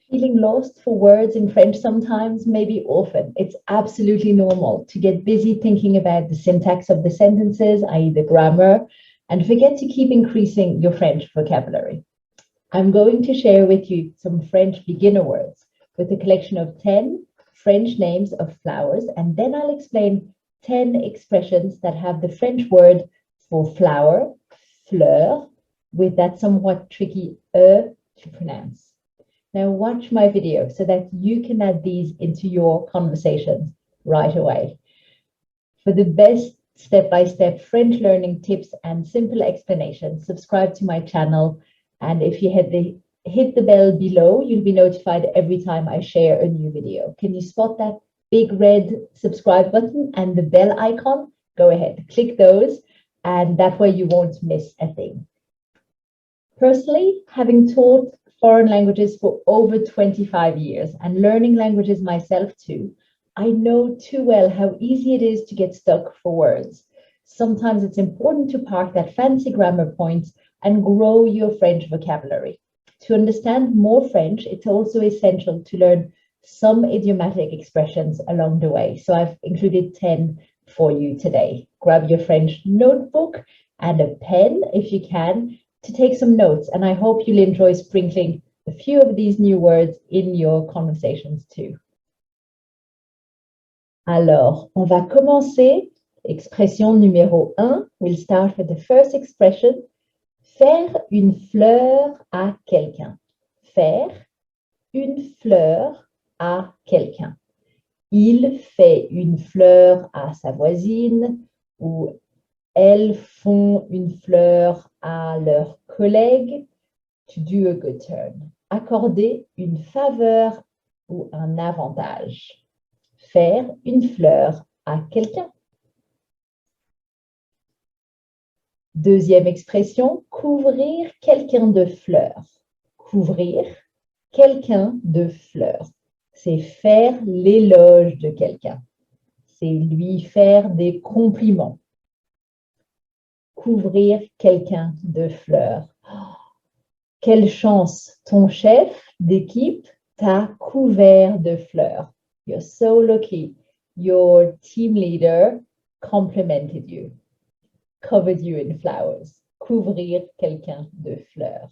Feeling lost for words in French sometimes, maybe often. It's absolutely normal to get busy thinking about the syntax of the sentences, i.e., the grammar, and forget to keep increasing your French vocabulary. I'm going to share with you some French beginner words with a collection of 10 French names of flowers, and then I'll explain 10 expressions that have the French word for flower, fleur, with that somewhat tricky E to pronounce. Now watch my video so that you can add these into your conversations right away. For the best step-by-step French learning tips and simple explanations, subscribe to my channel. And if you hit the bell below, you'll be notified every time I share a new video. Can you spot that big red subscribe button and the bell icon? Go ahead, click those, and that way you won't miss a thing. Personally, having taught foreign languages for over 25 years and learning languages myself too, I know too well how easy it is to get stuck for words. Sometimes it's important to park that fancy grammar points and grow your French vocabulary. To understand more French, it's also essential to learn some idiomatic expressions along the way. So I've included 10 for you today. Grab your French notebook and a pen if you can to take some notes, and I hope you'll enjoy sprinkling a few of these new words in your conversations too. Alors, on va commencer. Expression numéro 1. We'll start with the first expression. Faire une fleur à quelqu'un. Faire une fleur à quelqu'un. Il fait une fleur à sa voisine, ou elles font une fleur à leurs collègues. To do a good turn. Accorder une faveur ou un avantage. Faire une fleur à quelqu'un. Deuxième expression, couvrir quelqu'un de fleurs. Couvrir quelqu'un de fleurs. C'est faire l'éloge de quelqu'un. C'est lui faire des compliments. Couvrir quelqu'un de fleurs. Quelle chance, ton chef d'équipe t'a couvert de fleurs. You're so lucky. Your team leader complimented you, covered you in flowers. Couvrir quelqu'un de fleurs.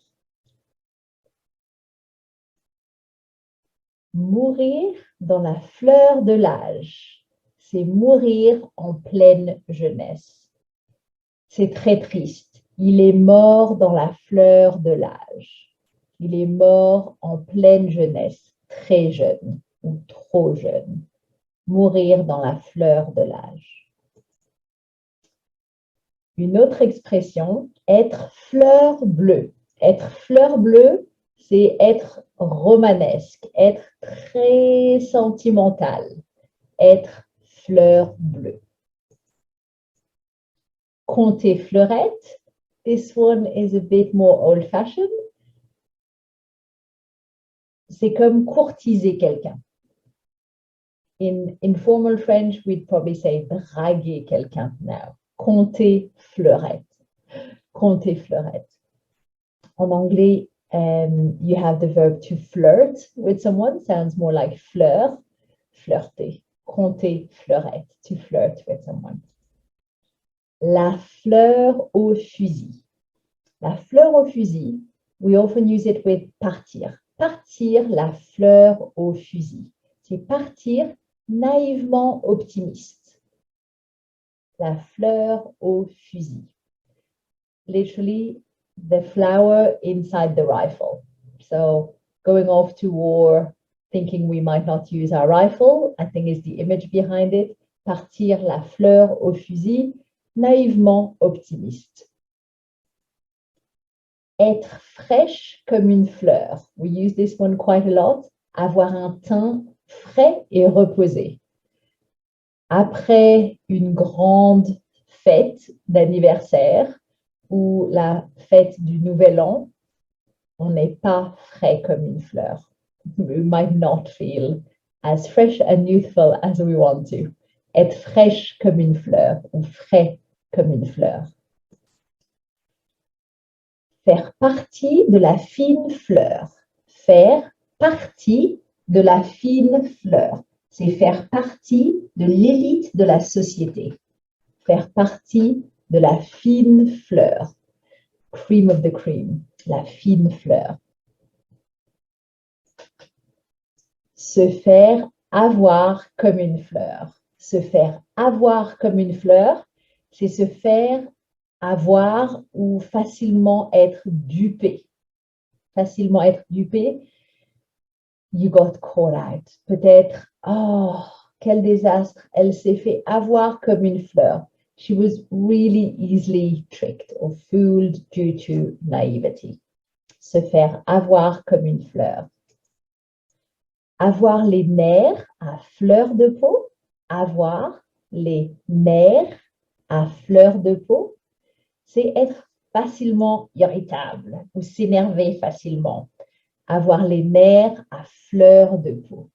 Mourir dans la fleur de l'âge. C'est mourir en pleine jeunesse. C'est très triste. Il est mort dans la fleur de l'âge. Il est mort en pleine jeunesse, très jeune ou trop jeune. Mourir dans la fleur de l'âge. Une autre expression, être fleur bleue. Être fleur bleue, c'est être romanesque, être très sentimental. Être fleur bleue. Compter fleurette. This one is a bit more old-fashioned. C'est comme courtiser quelqu'un. In informal French, we'd probably say draguer quelqu'un now. Compter fleurette. Compter fleurette. En anglais, you have the verb to flirt with someone. Sounds more like fleur. Flirter. Compter fleurette. To flirt with someone. La fleur au fusil. La fleur au fusil, we often use it with partir. Partir la fleur au fusil. C'est partir naïvement optimiste. La fleur au fusil. Literally, the flower inside the rifle. So going off to war, thinking we might not use our rifle, I think is the image behind it. Partir la fleur au fusil. Naïvement optimiste. Être fraîche comme une fleur. We use this one quite a lot. Avoir un teint frais et reposé. Après une grande fête d'anniversaire ou la fête du Nouvel An, on n'est pas frais comme une fleur. We might not feel as fresh and youthful as we want to. Être fraîche comme une fleur ou frais comme une fleur. Faire partie de la fine fleur. Faire partie de la fine fleur. C'est faire partie de l'élite de la société. Faire partie de la fine fleur. Cream of the cream, la fine fleur. Se faire avoir comme une fleur. Se faire avoir comme une fleur, c'est se faire avoir ou facilement être dupé. Facilement être dupé. You got caught out. Peut-être, oh, quel désastre. Elle s'est fait avoir comme une fleur. She was really easily tricked or fooled due to naivety. Se faire avoir comme une fleur. Avoir les nerfs à fleur de peau. Avoir les nerfs à fleur de peau, c'est être facilement irritable ou s'énerver facilement. Avoir les nerfs à fleur de peau.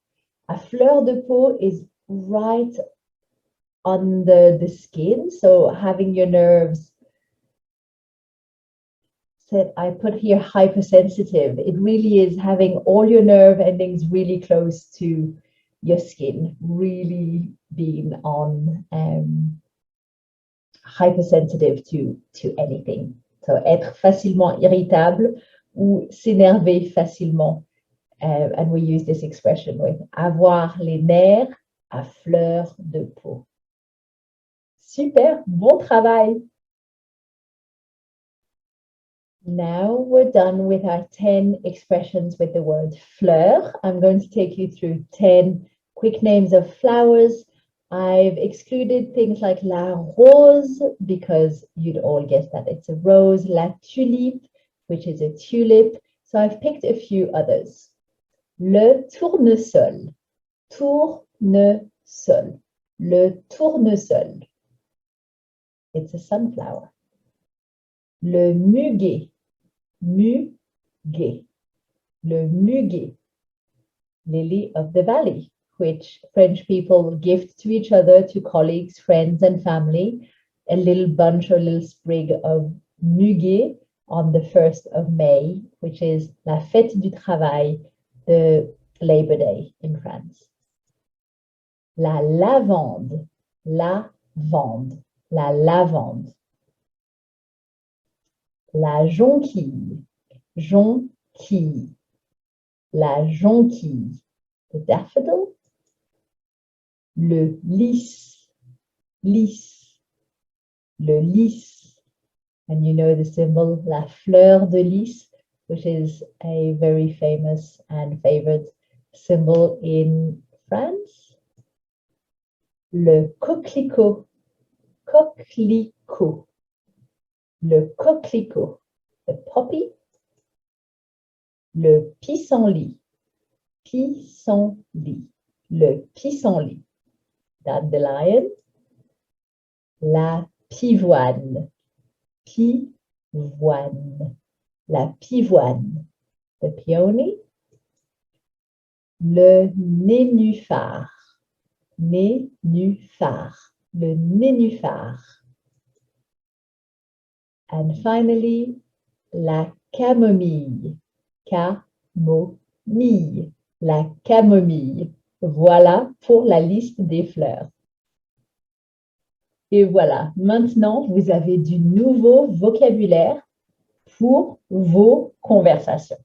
A fleur de peau is right on the skin, so having your nerves, said I put here hypersensitive. It really is having all your nerve endings really close to your skin, really being on hypersensitive to anything. So être facilement irritable ou s'énerver facilement. And we use this expression with avoir les nerfs à fleur de peau. Super, bon travail. Now we're done with our 10 expressions with the word fleur. I'm going to take you through 10 quick names of flowers. I've excluded things like la rose because you'd all guess that it's a rose, la tulipe, which is a tulip. So I've picked a few others. Le tournesol, tournesol, le tournesol. It's a sunflower. Le muguet, muguet, le muguet, lily of the valley, which French people gift to each other, to colleagues, friends, and family, a little bunch or little sprig of muguet on the 1st of May, which is la fête du travail, the Labor Day in France. La lavande, lavande, la lavande. La jonquille, jonquille, la jonquille, the daffodil. Le lys, lys, le lys. And you know the symbol, la fleur de lys, which is a very famous and favored symbol in France. Le coquelicot, coquelicot. Le coquelicot, the poppy. Le pissenlit, pissenlit, le pissenlit, dandelion. La pivoine, pivoine, la pivoine, the peony. Le nénuphar, nénuphar, le nénuphar. And finally, la camomille, camomille, la camomille. Voilà pour la liste des fleurs. Et voilà, maintenant, vous avez du nouveau vocabulaire pour vos conversations.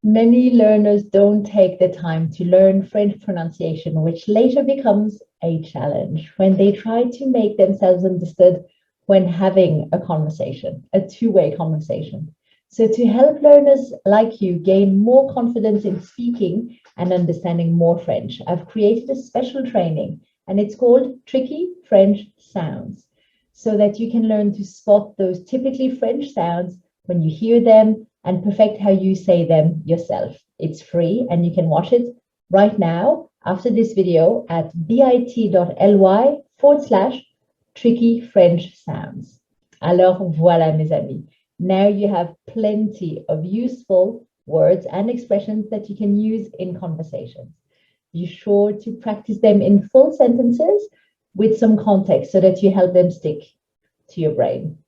Many learners don't take the time to learn French pronunciation, which later becomes a challenge when they try to make themselves understood when having a conversation, a two-way conversation. So to help learners like you gain more confidence in speaking and understanding more French, I've created a special training, and it's called Tricky French Sounds, so that you can learn to spot those typically French sounds when you hear them and perfect how you say them yourself. It's free and you can watch it right now after this video at bit.ly/tricky French sounds. Alors voilà, mes amis. Now you have plenty of useful words and expressions that you can use in conversations. Be sure to practice them in full sentences with some context so that you help them stick to your brain.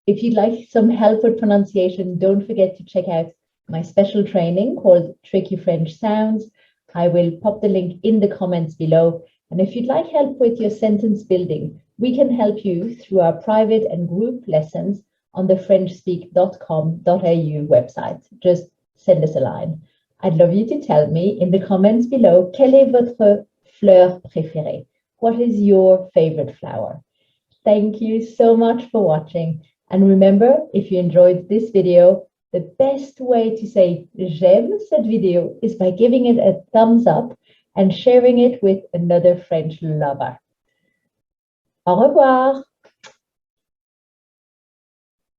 If you'd like some help with pronunciation, don't forget to check out my special training called Tricky French Sounds. I will pop the link in the comments below. And if you'd like help with your sentence building, we can help you through our private and group lessons on the frenchspeak.com.au website. Just send us a line. I'd love you to tell me in the comments below, quelle est votre fleur préférée? What is your favorite flower? Thank you so much for watching. And remember, if you enjoyed this video, the best way to say j'aime cette vidéo is by giving it a thumbs up and sharing it with another French lover. Au revoir.